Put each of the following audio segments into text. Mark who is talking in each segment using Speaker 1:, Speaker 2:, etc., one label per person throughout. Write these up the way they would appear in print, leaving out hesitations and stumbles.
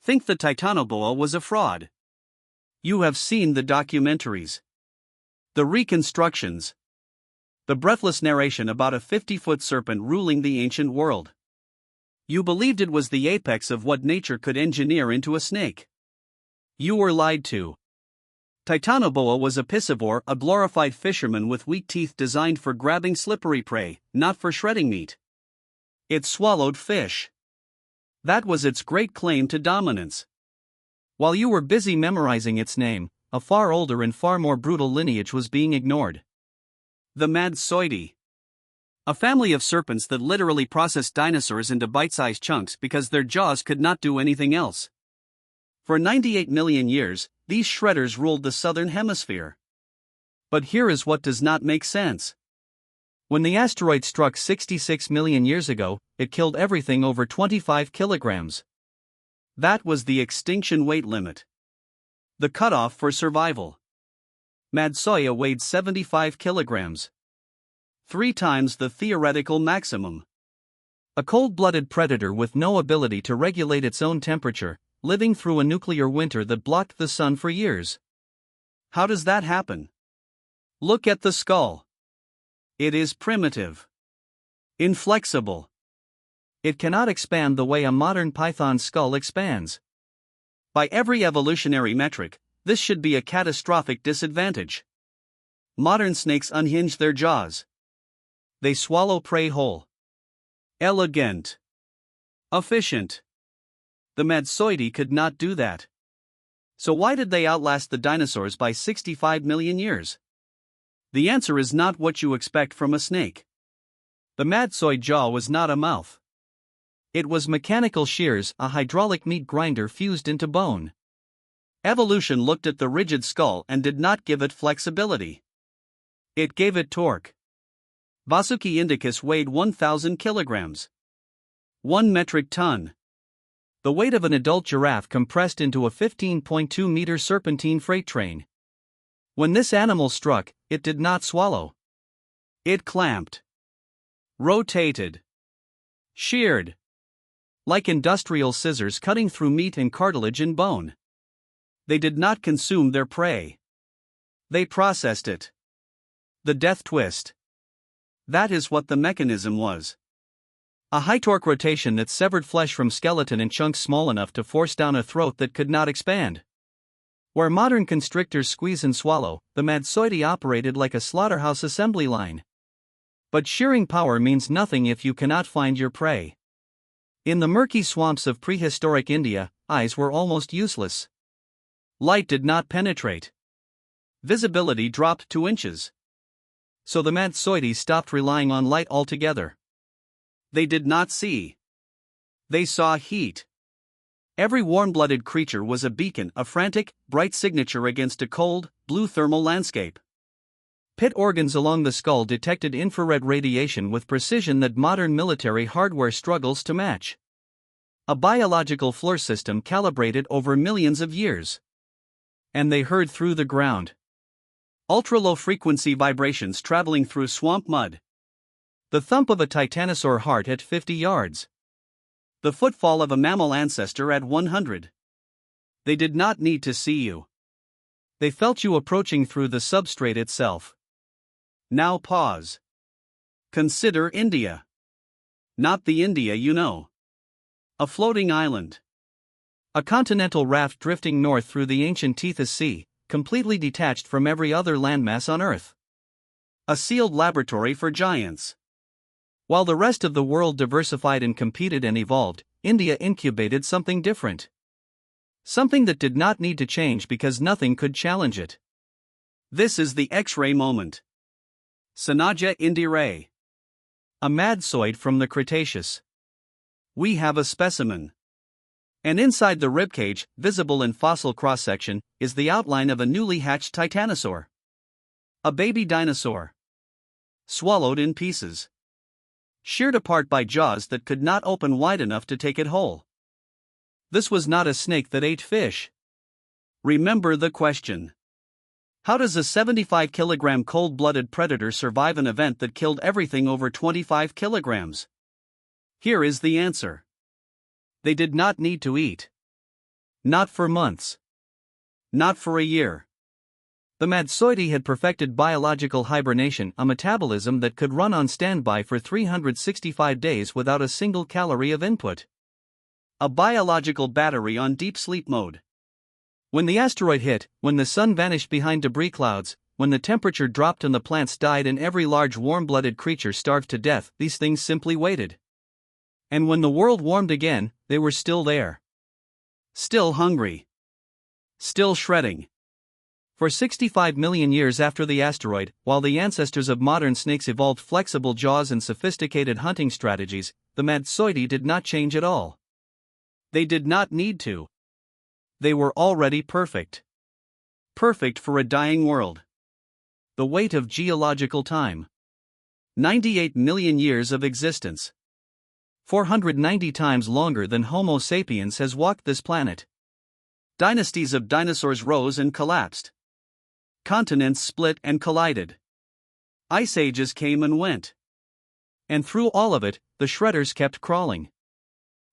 Speaker 1: think the Titanoboa was a fraud. You have seen the documentaries, the reconstructions, the breathless narration about a 50-foot serpent ruling the ancient world. You believed it was the apex of what nature could engineer into a snake. You were lied to. Titanoboa was a piscivore, a glorified fisherman with weak teeth designed for grabbing slippery prey, not for shredding meat. It swallowed fish. That was its great claim to dominance. While you were busy memorizing its name, a far older and far more brutal lineage was being ignored. The Madtsoiidae. A family of serpents that literally processed dinosaurs into bite-sized chunks because their jaws could not do anything else. For 98 million years, these shredders ruled the southern hemisphere. But here is what does not make sense. When the asteroid struck 66 million years ago, it killed everything over 25 kilograms. That was the extinction weight limit. The cutoff for survival. Madtsoiidae weighed 75 kilograms. 3 times the theoretical maximum. A cold-blooded predator with no ability to regulate its own temperature, living through a nuclear winter that blocked the sun for years. How does that happen? Look at the skull. It is primitive. Inflexible. It cannot expand the way a modern python's skull expands. By every evolutionary metric, this should be a catastrophic disadvantage. Modern snakes unhinge their jaws. They swallow prey whole. Elegant. Efficient. The Madtsoiidae could not do that. So why did they outlast the dinosaurs by 65 million years? The answer is not what you expect from a snake. The Madtsoiidae jaw was not a mouth. It was mechanical shears, a hydraulic meat grinder fused into bone. Evolution looked at the rigid skull and did not give it flexibility. It gave it torque. Vasuki Indicus weighed 1,000 kilograms. 1 metric ton. The weight of an adult giraffe compressed into a 15.2-meter serpentine freight train. When this animal struck, it did not swallow. It clamped. Rotated. Sheared. Like industrial scissors cutting through meat and cartilage and bone. They did not consume their prey. They processed it. The death twist. That is what the mechanism was. A high-torque rotation that severed flesh from skeleton in chunks small enough to force down a throat that could not expand. Where modern constrictors squeeze and swallow, the Madtsoiidae operated like a slaughterhouse assembly line. But shearing power means nothing if you cannot find your prey. In the murky swamps of prehistoric India, eyes were almost useless. Light did not penetrate. Visibility dropped 2 inches. So the Madtsoiidae stopped relying on light altogether. They did not see. They saw heat. Every warm-blooded creature was a beacon, a frantic, bright signature against a cold, blue thermal landscape. Pit organs along the skull detected infrared radiation with precision that modern military hardware struggles to match. A biological FLIR system calibrated over millions of years. And they heard through the ground. Ultra-low-frequency vibrations traveling through swamp mud. The thump of a titanosaur heart at 50 yards. The footfall of a mammal ancestor at 100. They did not need to see you. They felt you approaching through the substrate itself. Now pause. Consider India. Not the India you know. A floating island. A continental raft drifting north through the ancient Tethys Sea, completely detached from every other landmass on Earth. A sealed laboratory for giants. While the rest of the world diversified and competed and evolved, India incubated something different. Something that did not need to change because nothing could challenge it. This is the X-ray moment. Sanaja Indirae. A Madtsoiidae from the Cretaceous. We have a specimen. And inside the ribcage, visible in fossil cross-section, is the outline of a newly hatched titanosaur. A baby dinosaur. Swallowed in pieces. Sheared apart by jaws that could not open wide enough to take it whole. This was not a snake that ate fish. Remember the question. How does a 75-kilogram cold-blooded predator survive an event that killed everything over 25 kilograms? Here is the answer. They did not need to eat. Not for months. Not for a year. The Madtsoiidae had perfected biological hibernation, a metabolism that could run on standby for 365 days without a single calorie of input. A biological battery on deep sleep mode. When the asteroid hit, when the sun vanished behind debris clouds, when the temperature dropped and the plants died and every large warm-blooded creature starved to death, these things simply waited. And when the world warmed again, they were still there. Still hungry. Still shredding. For 65 million years after the asteroid, while the ancestors of modern snakes evolved flexible jaws and sophisticated hunting strategies, the Madtsoiidae did not change at all. They did not need to. They were already perfect. Perfect for a dying world. The weight of geological time. 98 million years of existence. 490 times longer than Homo sapiens has walked this planet. Dynasties of dinosaurs rose and collapsed. Continents split and collided. Ice ages came and went. And through all of it, the shredders kept crawling.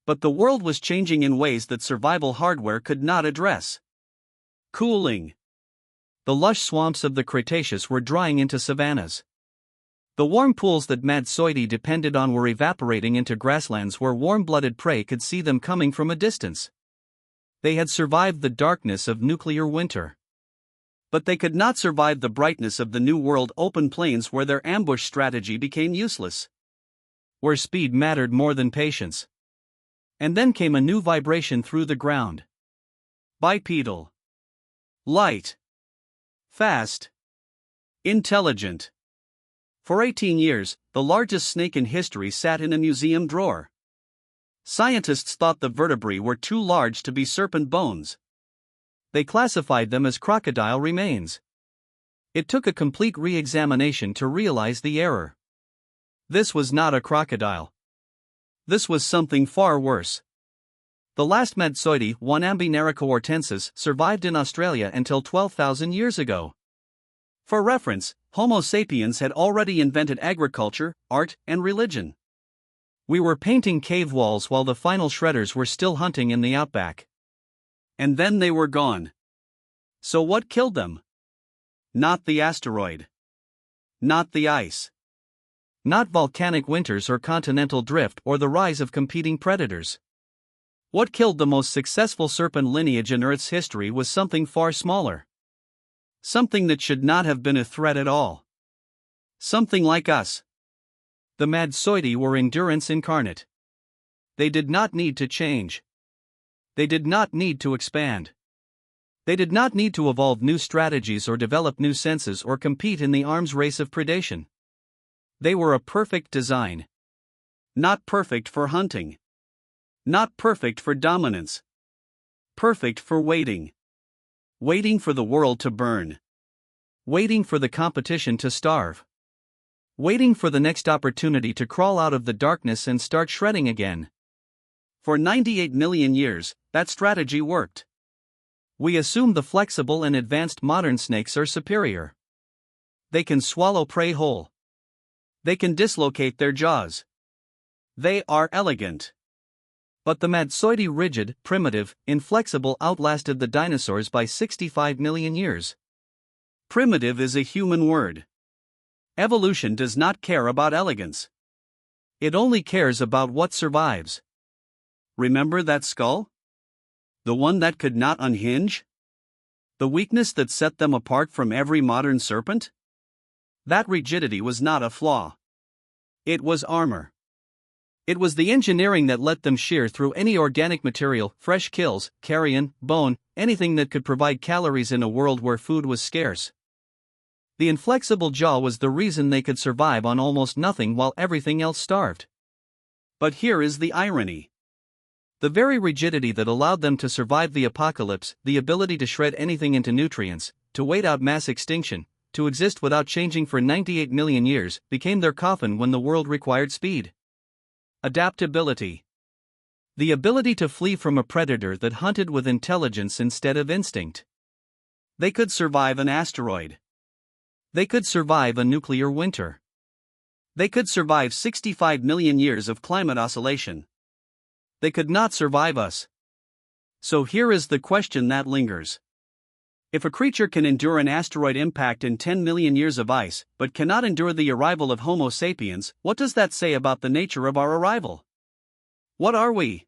Speaker 1: But the world was changing in ways that survival hardware could not address. Cooling. The lush swamps of the Cretaceous were drying into savannas. The warm pools that Madtsoiidae depended on were evaporating into grasslands where warm-blooded prey could see them coming from a distance. They had survived the darkness of nuclear winter. But they could not survive the brightness of the New World open plains where their ambush strategy became useless. Where speed mattered more than patience. And then came a new vibration through the ground. Bipedal. Light. Fast. Intelligent. For 18 years, the largest snake in history sat in a museum drawer. Scientists thought the vertebrae were too large to be serpent bones. They classified them as crocodile remains. It took a complete re-examination to realize the error. This was not a crocodile. This was something far worse. The last Madtsoiidae, Wonambi naracoortensis, survived in Australia until 12,000 years ago. For reference, Homo sapiens had already invented agriculture, art, and religion. We were painting cave walls while the final shredders were still hunting in the outback. And then they were gone. So what killed them? Not the asteroid. Not the ice. Not volcanic winters or continental drift or the rise of competing predators. What killed the most successful serpent lineage in Earth's history was something far smaller. Something that should not have been a threat at all. Something like us. The Madtsoiidae were endurance incarnate. They did not need to change. They did not need to expand. They did not need to evolve new strategies or develop new senses or compete in the arms race of predation. They were a perfect design. Not perfect for hunting. Not perfect for dominance. Perfect for waiting. Waiting for the world to burn. Waiting for the competition to starve. Waiting for the next opportunity to crawl out of the darkness and start shredding again. For 98 million years, that strategy worked. We assume the flexible and advanced modern snakes are superior. They can swallow prey whole. They can dislocate their jaws. They are elegant. But the Madtsoiidae, rigid, primitive, inflexible, outlasted the dinosaurs by 65 million years. Primitive is a human word. Evolution does not care about elegance. It only cares about what survives. Remember that skull? The one that could not unhinge? The weakness that set them apart from every modern serpent? That rigidity was not a flaw. It was armor. It was the engineering that let them shear through any organic material, fresh kills, carrion, bone, anything that could provide calories in a world where food was scarce. The inflexible jaw was the reason they could survive on almost nothing while everything else starved. But here is the irony. The very rigidity that allowed them to survive the apocalypse, the ability to shred anything into nutrients, to wait out mass extinction, to exist without changing for 98 million years, became their coffin when the world required speed. Adaptability. The ability to flee from a predator that hunted with intelligence instead of instinct. They could survive an asteroid. They could survive a nuclear winter. They could survive 65 million years of climate oscillation. They could not survive us. So here is the question that lingers. If a creature can endure an asteroid impact in 10 million years of ice, but cannot endure the arrival of Homo sapiens, what does that say about the nature of our arrival? What are we?